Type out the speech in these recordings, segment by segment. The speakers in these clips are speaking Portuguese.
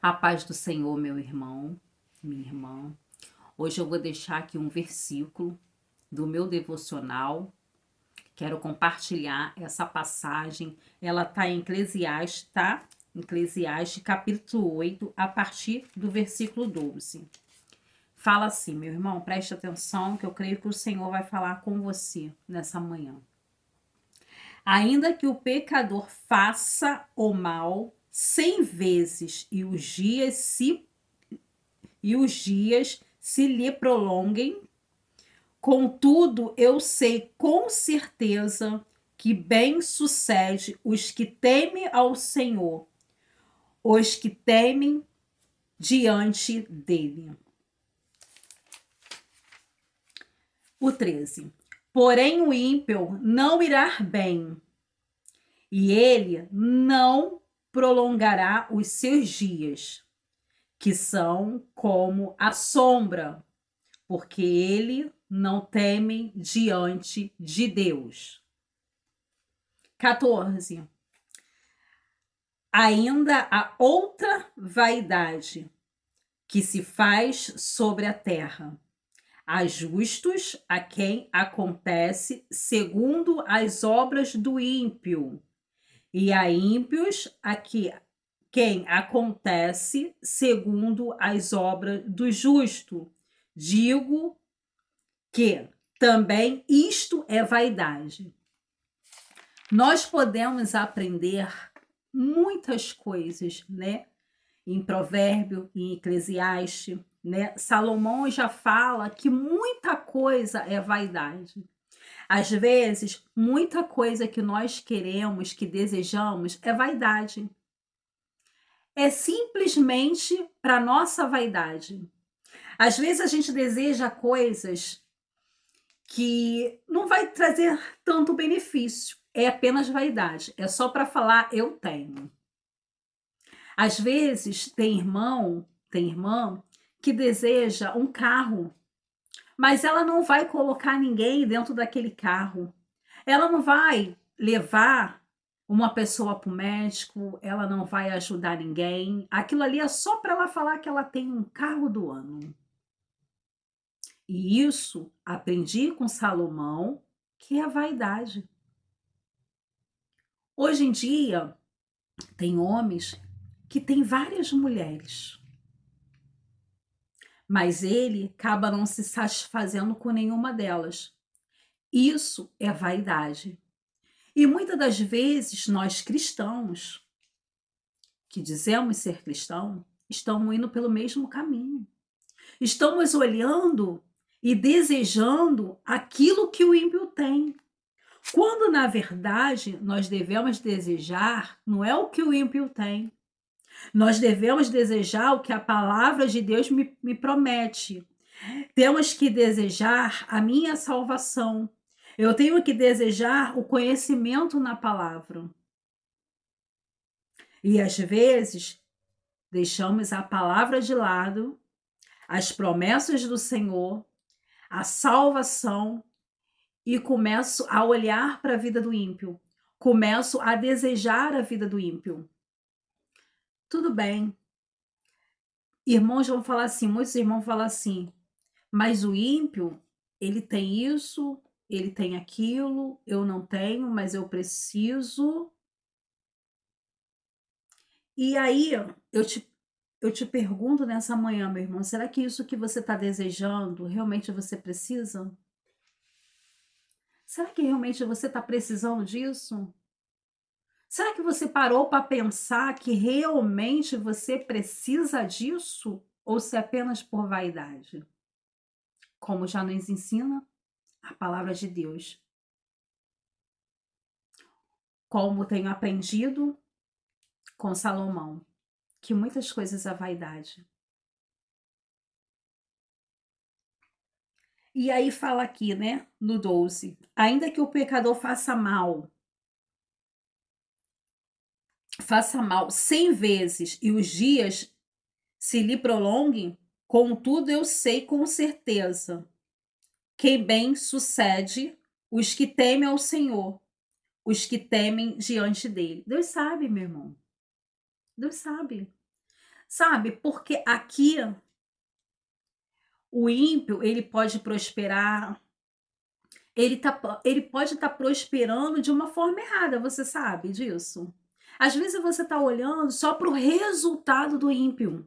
A paz do Senhor, meu irmão, minha irmã. Hoje eu vou deixar aqui um versículo do meu devocional. Quero compartilhar essa passagem. Ela está em Eclesiastes, tá? Eclesiastes, capítulo 8, a partir do versículo 12. Fala assim, meu irmão, preste atenção, que eu creio que o Senhor vai falar com você nessa manhã. Ainda que o pecador faça o mal 100 vezes e os dias se lhe prolonguem. Contudo, eu sei com certeza que bem sucede os que temem ao Senhor, os que temem diante dele. O 13. Porém, o ímpio não irá bem, e ele não prolongará os seus dias, que são como a sombra, porque ele não teme diante de Deus. 14. Ainda há outra vaidade que se faz sobre a terra. Há justos a quem acontece segundo as obras do ímpio, e há ímpios a quem acontece segundo as obras do justo. Digo que também isto é vaidade. Nós podemos aprender muitas coisas, né? Em Provérbio, em Eclesiastes, né? Salomão já fala que muita coisa é vaidade. Às vezes, muita coisa que nós queremos, que desejamos, é vaidade. É simplesmente para nossa vaidade. Às vezes a gente deseja coisas que não vai trazer tanto benefício. É apenas vaidade. É só para falar eu tenho. Às vezes tem irmã que deseja um carro, mas ela não vai colocar ninguém dentro daquele carro. Ela não vai levar uma pessoa para o médico, ela não vai ajudar ninguém. Aquilo ali é só para ela falar que ela tem um carro do ano. E isso aprendi com Salomão, que é vaidade. Hoje em dia, tem homens que têm várias mulheres, mas ele acaba não se satisfazendo com nenhuma delas. Isso é vaidade. E muitas das vezes nós cristãos, que dizemos ser cristãos, estamos indo pelo mesmo caminho. Estamos olhando e desejando aquilo que o ímpio tem. Quando, na verdade, nós devemos desejar, não é o que o ímpio tem. Nós devemos desejar o que a palavra de Deus me promete. Temos que desejar a minha salvação. Eu tenho que desejar o conhecimento na palavra. E às vezes deixamos a palavra de lado, as promessas do Senhor, a salvação, e começo a olhar para a vida do ímpio. Começo a desejar a vida do ímpio. Tudo bem. Irmãos vão falar assim, muitos irmãos falam assim, mas o ímpio, ele tem isso, ele tem aquilo, eu não tenho, mas eu preciso. E aí, eu te pergunto nessa manhã, meu irmão, será que isso que você está desejando, realmente você precisa? Será que realmente você está precisando disso? Será que você parou para pensar que realmente você precisa disso? Ou se é apenas por vaidade? Como já nos ensina a palavra de Deus. Como tenho aprendido com Salomão, que muitas coisas é vaidade. E aí fala aqui, né, no 12, ainda que o pecador faça mal 100 vezes e os dias se lhe prolonguem, contudo eu sei com certeza que bem sucede os que temem ao Senhor, os que temem diante dele. Deus sabe, meu irmão. Deus sabe. Sabe? Porque aqui o ímpio, ele pode prosperar, ele pode estar prosperando de uma forma errada, você sabe disso? Às vezes você está olhando só para o resultado do ímpio.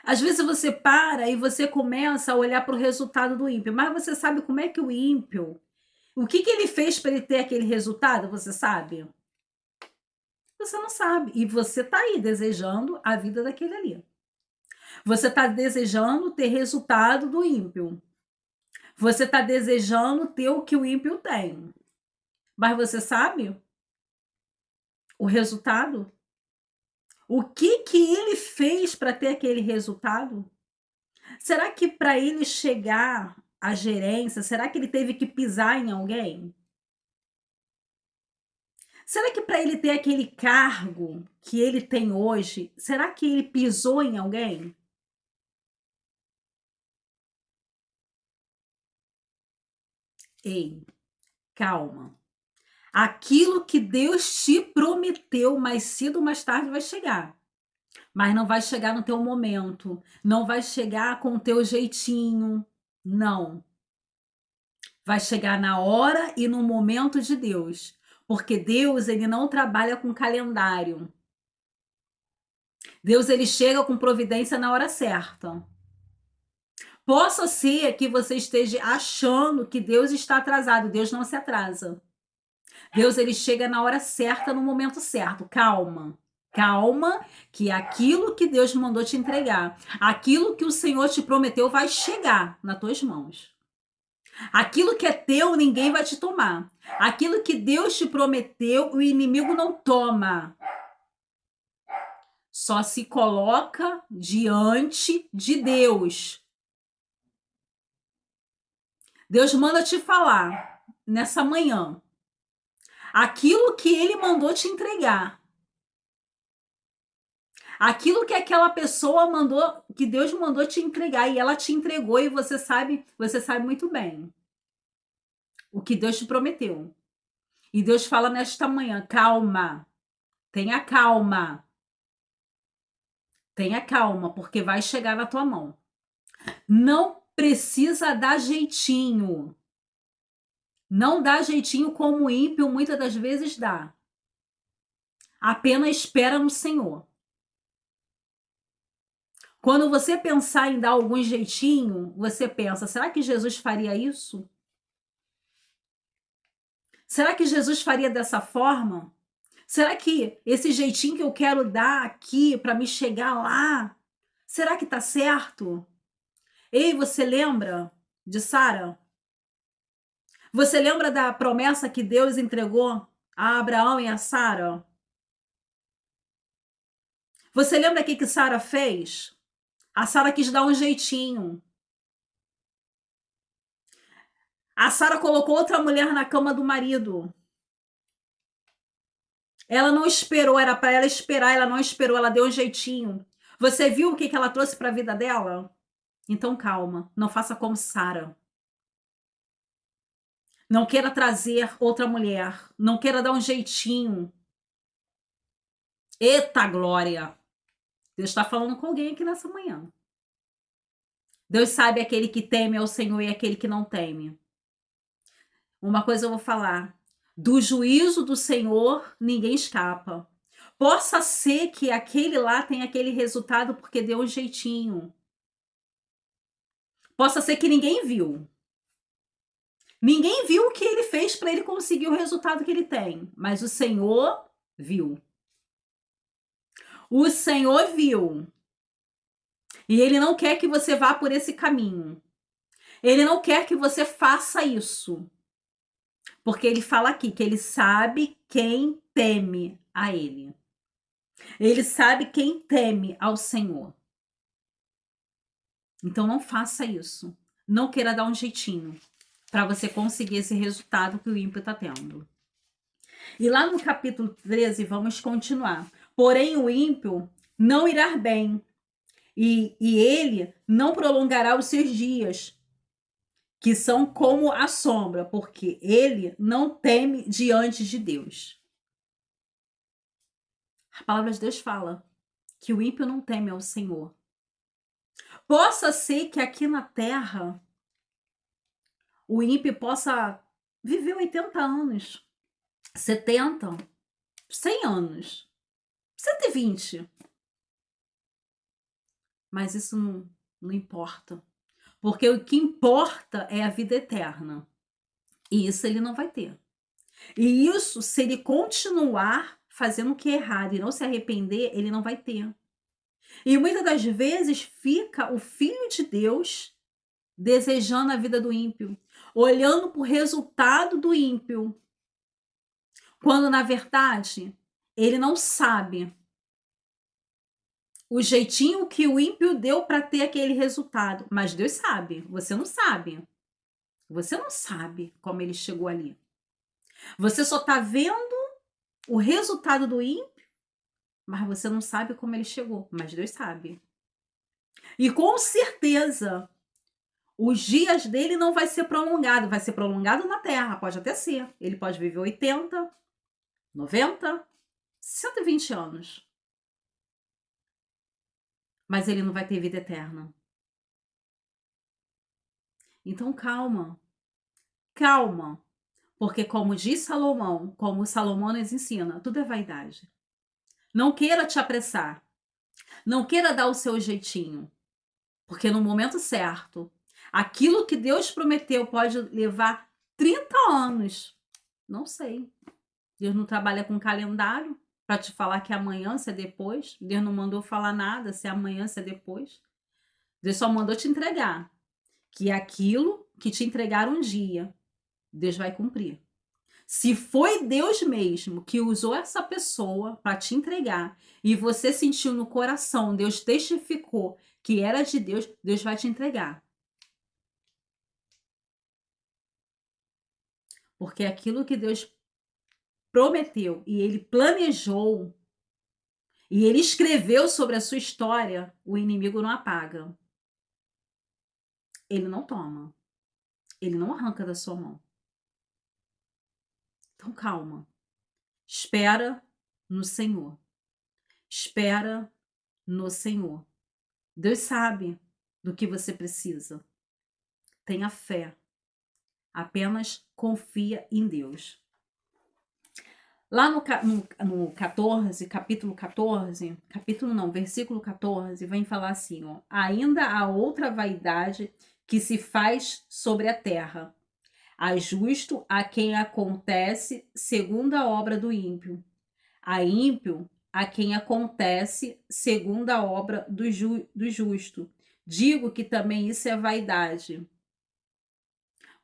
Às vezes você para e você começa a olhar para o resultado do ímpio, mas você sabe como é que o ímpio, o que que ele fez para ele ter aquele resultado, você sabe? Você não sabe. E você está aí desejando a vida daquele ali. Você está desejando ter resultado do ímpio. Você está desejando ter o que o ímpio tem. Mas você sabe o resultado? O que que ele fez para ter aquele resultado? Será que para ele chegar à gerência, será que ele teve que pisar em alguém? Será que para ele ter aquele cargo que ele tem hoje, será que ele pisou em alguém? Ei, calma. Aquilo que Deus te prometeu, mais cedo ou mais tarde vai chegar. Mas não vai chegar no teu momento, não vai chegar com o teu jeitinho, não. Vai chegar na hora e no momento de Deus, porque Deus, ele não trabalha com calendário. Deus, ele chega com providência na hora certa. Possa ser que você esteja achando que Deus está atrasado, Deus não se atrasa. Deus, ele chega na hora certa, no momento certo. Calma. Calma, que aquilo que Deus mandou te entregar, aquilo que o Senhor te prometeu vai chegar nas tuas mãos. Aquilo que é teu, ninguém vai te tomar. Aquilo que Deus te prometeu, o inimigo não toma. Só se coloca diante de Deus. Deus manda te falar nessa manhã aquilo que ele mandou te entregar. Aquilo que aquela pessoa mandou, que Deus mandou te entregar e ela te entregou e você sabe muito bem o que Deus te prometeu. E Deus fala nesta manhã: calma, tenha calma, tenha calma, porque vai chegar na tua mão. Não precisa dar jeitinho. Não dá jeitinho como o ímpio muitas das vezes dá. Apenas espera no Senhor. Quando você pensar em dar algum jeitinho, você pensa: será que Jesus faria isso? Será que Jesus faria dessa forma? Será que esse jeitinho que eu quero dar aqui para me chegar lá, será que tá certo? Ei, você lembra de Sara? Você lembra da promessa que Deus entregou a Abraão e a Sara? Você lembra o que Sara fez? A Sara quis dar um jeitinho. A Sara colocou outra mulher na cama do marido. Ela não esperou, era para ela esperar, ela não esperou, ela deu um jeitinho. Você viu o que ela trouxe para a vida dela? Então calma, não faça como Sara. Não queira trazer outra mulher, não queira dar um jeitinho. Eita glória! Deus está falando com alguém aqui nessa manhã. Deus sabe aquele que teme ao Senhor e aquele que não teme. Uma coisa eu vou falar: do juízo do Senhor ninguém escapa. Possa ser que aquele lá tenha aquele resultado porque deu um jeitinho. Possa ser que ninguém viu. Ninguém viu o que ele fez para ele conseguir o resultado que ele tem, mas o Senhor viu. O Senhor viu. E ele não quer que você vá por esse caminho. Ele não quer que você faça isso. Porque ele fala aqui que ele sabe quem teme a ele. Ele sabe quem teme ao Senhor. Então não faça isso. Não queira dar um jeitinho para você conseguir esse resultado que o ímpio está tendo. E lá no capítulo 13, vamos continuar. Porém, o ímpio não irá bem, e ele não prolongará os seus dias, que são como a sombra, porque ele não teme diante de Deus. A palavra de Deus fala. que o ímpio não teme ao Senhor. Possa ser que aqui na terra o ímpio possa viver 80 anos, 70, 100 anos, 120, mas isso não importa, porque o que importa é a vida eterna, e isso ele não vai ter. E isso, se ele continuar fazendo o que é errado e não se arrepender, ele não vai ter. E muitas das vezes fica o Filho de Deus desejando a vida do ímpio, olhando para o resultado do ímpio, quando na verdade ele não sabe o jeitinho que o ímpio deu para ter aquele resultado, mas Deus sabe, você não sabe. Você não sabe como ele chegou ali. Você só está vendo o resultado do ímpio, mas você não sabe como ele chegou, mas Deus sabe. E com certeza, os dias dele não vai ser prolongado na terra, pode até ser. Ele pode viver 80, 90, 120 anos. Mas ele não vai ter vida eterna. Então calma, calma. Porque como diz Salomão, como Salomão nos ensina, tudo é vaidade. Não queira te apressar. Não queira dar o seu jeitinho. Porque no momento certo, aquilo que Deus prometeu pode levar 30 anos. Não sei. Deus não trabalha com calendário para te falar que é amanhã, se é depois. Deus não mandou falar nada, se é amanhã, se é depois. Deus só mandou te entregar. Que é aquilo que te entregaram um dia, Deus vai cumprir. Se foi Deus mesmo que usou essa pessoa para te entregar e você sentiu no coração, Deus testificou que era de Deus, Deus vai te entregar. Porque aquilo que Deus prometeu e ele planejou e ele escreveu sobre a sua história, o inimigo não apaga. Ele não toma. Ele não arranca da sua mão. Então calma. Espera no Senhor. Espera no Senhor. Deus sabe do que você precisa. Tenha fé. Apenas confia em Deus. Lá no 14, capítulo 14, capítulo não, versículo 14, vem falar assim, ó: ainda há outra vaidade que se faz sobre a terra. Há justo a quem acontece segundo a obra do ímpio. Há ímpio a quem acontece segundo a obra do justo. Digo que também isso é vaidade.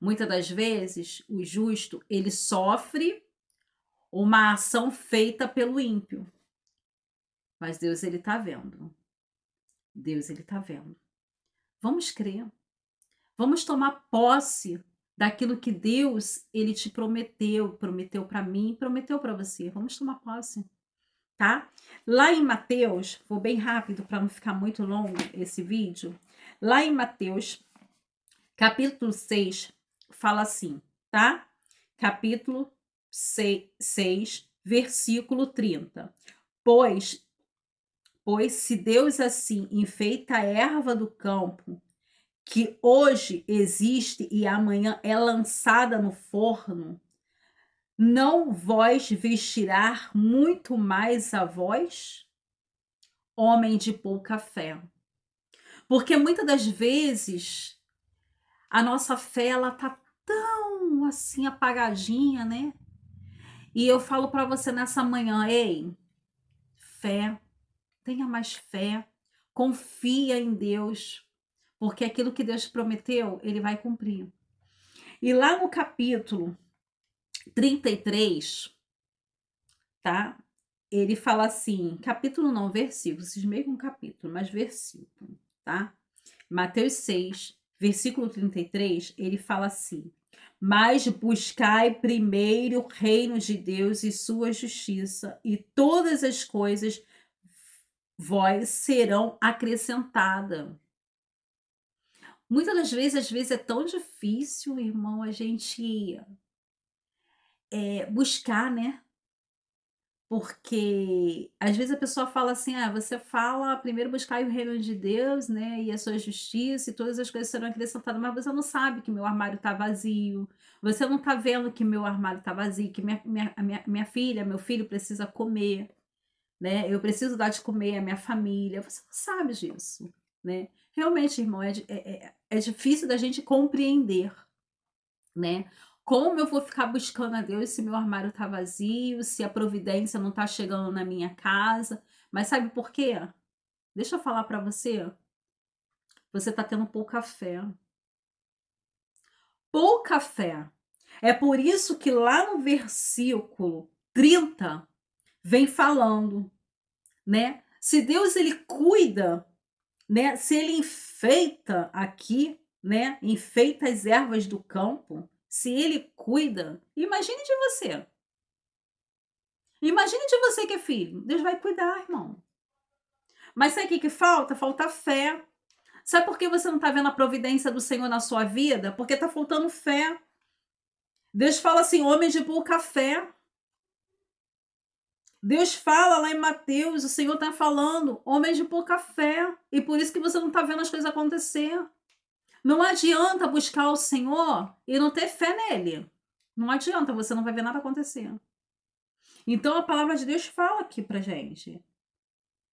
Muitas das vezes, o justo, ele sofre uma ação feita pelo ímpio. Mas Deus, ele tá vendo. Deus, ele tá vendo. Vamos crer. Vamos tomar posse daquilo que Deus, ele te prometeu. Prometeu para mim, prometeu para você. Vamos tomar posse, tá? Lá em Mateus, vou bem rápido para não ficar muito longo esse vídeo. Lá em Mateus, capítulo 6, fala assim, tá? Capítulo 6, versículo 30. Pois se Deus assim enfeita a erva do campo, que hoje existe e amanhã é lançada no forno, não vós vestirá muito mais a vós, homem de pouca fé? Porque muitas das vezes a nossa fé ela tá tão assim apagadinha, né? E eu falo para você nessa manhã, ei, fé, tenha mais fé, confia em Deus, porque aquilo que Deus prometeu, ele vai cumprir. E lá no capítulo 33, tá? Ele fala assim, capítulo não, versículo, vocês meio que um capítulo, mas versículo, tá? Mateus 6, versículo 33, ele fala assim: mas buscai primeiro o reino de Deus e sua justiça, e todas as coisas vós serão acrescentadas. Muitas das vezes, às vezes é tão difícil, irmão, a gente buscar, né? Porque às vezes a pessoa fala assim: "Ah, você fala primeiro buscai o reino de Deus, né, e a sua justiça e todas as coisas serão acrescentadas", mas você não sabe que meu armário está vazio, você não está vendo que meu armário está vazio, que minha filha, meu filho precisa comer, né, eu preciso dar de comer à minha família, você não sabe disso, né. Realmente, irmão, é difícil da gente compreender, né. Como eu vou ficar buscando a Deus se meu armário tá vazio, se a providência não tá chegando na minha casa, mas sabe por quê? Deixa eu falar para você, você tá tendo pouca fé. Pouca fé. É por isso que lá no versículo 30 vem falando, né, se Deus ele cuida, né, se ele enfeita aqui, né, enfeita as ervas do campo, se ele cuida, imagine de você. Imagine de você que é filho, Deus vai cuidar, irmão. Mas sabe o que que falta? Falta fé. Sabe por que você não está vendo a providência do Senhor na sua vida? Porque está faltando fé. Deus fala assim: homens de pouca fé. Deus fala lá em Mateus, o Senhor está falando, homens de pouca fé. E por isso que você não está vendo as coisas acontecer. Não adianta buscar o Senhor e não ter fé nele. Não adianta, você não vai ver nada acontecer. Então a palavra de Deus fala aqui pra gente,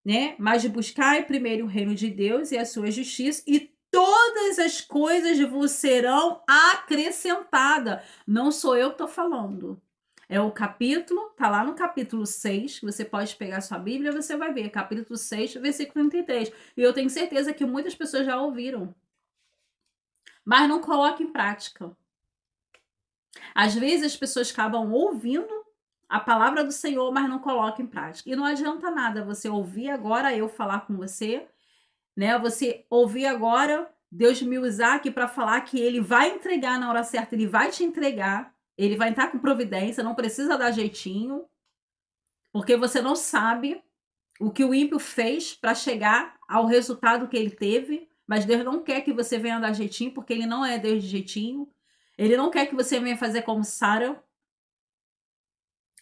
né? Mas buscai primeiro o reino de Deus e a sua justiça, e todas as coisas vos serão acrescentadas. Não sou eu que estou falando. É o capítulo, tá lá no capítulo 6, você pode pegar sua Bíblia, você vai ver, capítulo 6, versículo 33. E eu tenho certeza que muitas pessoas já ouviram, mas não colocam em prática. Às vezes as pessoas acabam ouvindo a palavra do Senhor, mas não colocam em prática. E não adianta nada você ouvir agora eu falar com você, né? Você ouvir agora Deus me usar aqui para falar que ele vai entregar na hora certa, ele vai te entregar, ele vai entrar com providência, não precisa dar jeitinho, porque você não sabe o que o ímpio fez para chegar ao resultado que ele teve, mas Deus não quer que você venha dar jeitinho, porque ele não é Deus de jeitinho. Ele não quer que você venha fazer como Sara,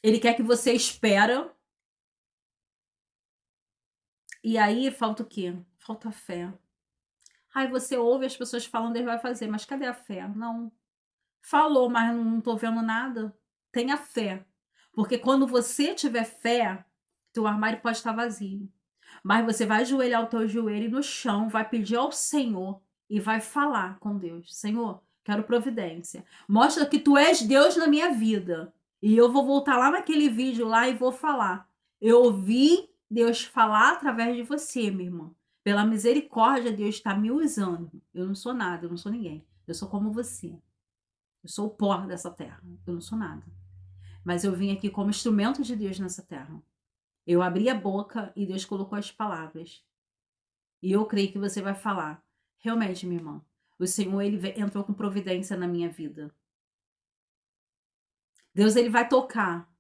ele quer que você espera. E aí falta o quê? Falta fé. Aí você ouve as pessoas falando, Deus vai fazer, mas cadê a fé? Não. Falou, mas não tô vendo nada. Tenha fé. Porque quando você tiver fé, teu armário pode estar vazio. Mas você vai ajoelhar o teu joelho no chão, vai pedir ao Senhor e vai falar com Deus. Senhor, quero providência. Mostra que tu és Deus na minha vida. E eu vou voltar lá naquele vídeo lá e vou falar. Eu ouvi Deus falar através de você, minha irmã. Pela misericórdia, Deus está me usando. Eu não sou nada, eu não sou ninguém. Eu sou como você. Eu sou o pó dessa terra. Eu não sou nada. Mas eu vim aqui como instrumento de Deus nessa terra. Eu abri a boca e Deus colocou as palavras. E eu creio que você vai falar. Realmente, minha irmã, o Senhor entrou com providência na minha vida. Deus ele vai tocar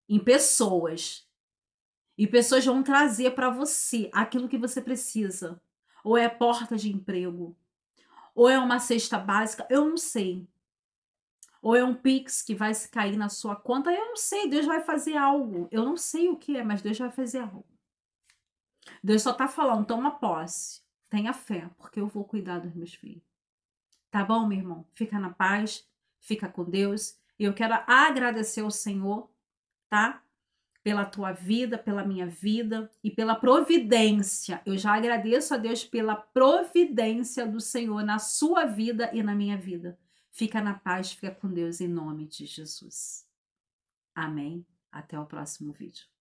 em pessoas. E pessoas vão trazer para você aquilo que você precisa. Ou é porta de emprego, ou é uma cesta básica, eu não sei. Ou é um Pix que vai se cair na sua conta, eu não sei, Deus vai fazer algo. Eu não sei o que é, mas Deus vai fazer algo. Deus só tá falando, toma posse, tenha fé, porque eu vou cuidar dos meus filhos. Tá bom, meu irmão? Fica na paz, fica com Deus. E eu quero agradecer ao Senhor, tá? Pela tua vida, pela minha vida e pela providência. Eu já agradeço a Deus pela providência do Senhor na sua vida e na minha vida. Fica na paz, fica com Deus em nome de Jesus. Amém. Até o próximo vídeo.